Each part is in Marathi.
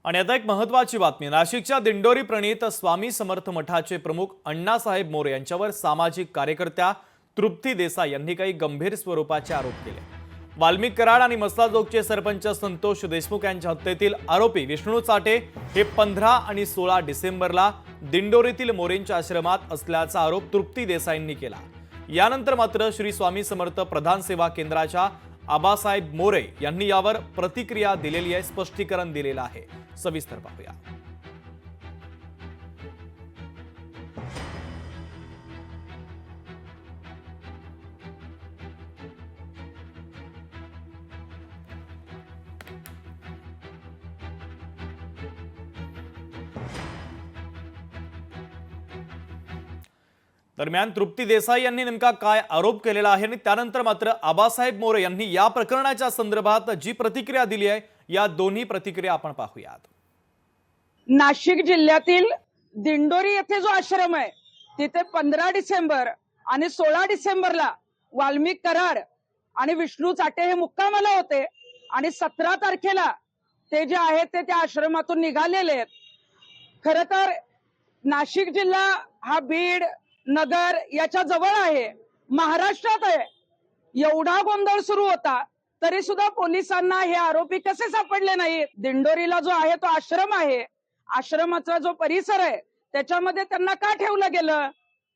आणि आता एक महत्त्वाची बातमी। नाशिकच्या दिंडोरी प्रणीत स्वामी समर्थ मठाचे प्रमुख अण्णासाहेब मोरे यांच्यावर सामाजिक कार्यकर्त्या तृप्ती देसाई यांनी काही गंभीर स्वरूपाचे आरोप केले। वाल्मिक कराड आणि मसलाजोगचे सरपंच संतोष देशमुख यांच्या हत्येतील आरोपी विष्णू चाटे हे 15 आणि 16 डिसेंबरला दिंडोरीतील मोरेंच्या आश्रमात असल्याचा आरोप तृप्ती देसाईंनी केला। यानंतर मात्र श्री स्वामी समर्थ प्रधान सेवा केंद्राच्या आबासाहेब मोरे यांनी यावर प्रतिक्रिया दिलेली आहे, स्पष्टीकरण दिलेलं आहे। सविस्तर पाहूया। दरम्यान तृप्ती देसाई यांनी नेमका काय आरोप केलेला आहे आणि त्यानंतर मात्र आबासाहेब मोरे यांनी या प्रकरणाच्या संदर्भात जी प्रतिक्रिया दिली आहे, या दोन्ही प्रतिक्रिया आपण पाहूयात। नाशिक जिल्ह्यातील दिंडोरी येथे जो आश्रम आहे तिथे 15 डिसेंबर आणि 16 डिसेंबरला वाल्मिक कराड आणि विष्णू चाटे हे मुक्कामाला होते आणि 17 तारखेला ते जे आहेत ते त्या आश्रमातून निघालेले आहेत। खरं तर नाशिक जिल्हा हा बीड नगर याच्या जवळ आहे, महाराष्ट्रात आहे। एवढा गोंधळ सुरू होता तरी सुद्धा पोलिसांना हे आरोपी कसे सापडले नाहीत? दिंडोरीला जो आहे तो आश्रम आहे, आश्रमाचा जो परिसर आहे त्याच्यामध्ये त्यांना का ठेवलं गेलं?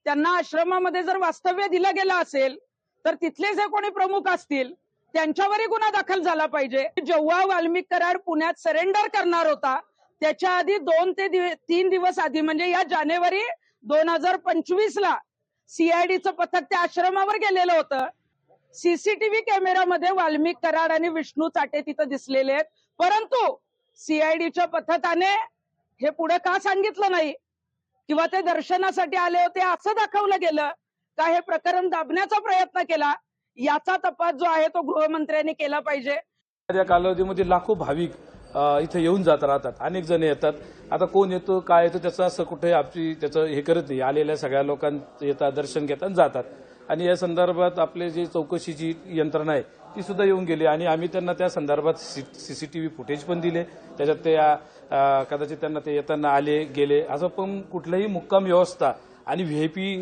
त्यांना आश्रमामध्ये जर वास्तव्य दिलं गेलं असेल तर तिथले जे कोणी प्रमुख असतील त्यांच्यावरही गुन्हा दाखल झाला पाहिजे। जेव्हा वाल्मिक कराड पुण्यात सरेंडर करणार होता त्याच्या आधी 2 ते 3 दिवस आधी म्हणजे या जानेवारी 2025 ला सीआयडीचं पथक त्या आश्रमावर गेलेलं होतं। सीसीटीव्ही कॅमेरामध्ये वाल्मिक कराड आणि विष्णू चाटे तिथं दिसलेले आहेत, परंतु सीआयडीच्या पथकाने हे पुढे का सांगितलं नाही किंवा ते दर्शनासाठी आले होते असं दाखवलं गेलं का? हे प्रकरण दाबण्याचा प्रयत्न केला, याचा तपास जो आहे तो गृहमंत्र्यांनी केला पाहिजे। या कालावधीमध्ये लाखो भाविक इथे येऊन जात राहतात, अनेक जण येतात। आता कोण येतो काय येतो त्याचं असं कुठे त्याचं हे करत नाही। आलेल्या सगळ्या लोकांना येतात, दर्शन घेतात, जातात। आणि या संदर्भात आपले जे चौकशीची यंत्रणा आहे ती सुद्धा येऊन गेली आणि आम्ही त्यांना त्या संदर्भात सीसीटीव्ही फुटेज पण दिले। त्याच्यात ते कदाचित त्यांना ते येताना आले गेले असं पण कुठलंही मुक्काम व्यवस्था आणि व्हीआयपी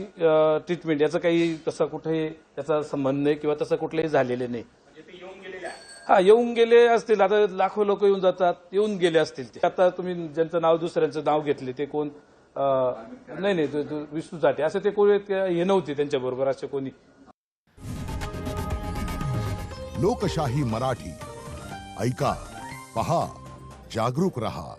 ट्रीटमेंट याचं काही तसं कुठेही त्याचा संबंध नाही किंवा तसं कुठलंही झालेलं नाही। हा, येऊन गेले असतील, आता लाखो लोक येऊन जातात, येऊन गेले असतील ते। आता तुम्ही ज्यांचं नाव दुसऱ्यांचं नाव घेतले ते कोण? नाही विष्णू चाटे असं ते कोणी हे नव्हते त्यांच्याबरोबर असे कोणी। लोकशाही मराठी ऐका, पहा, जागरूक रहा।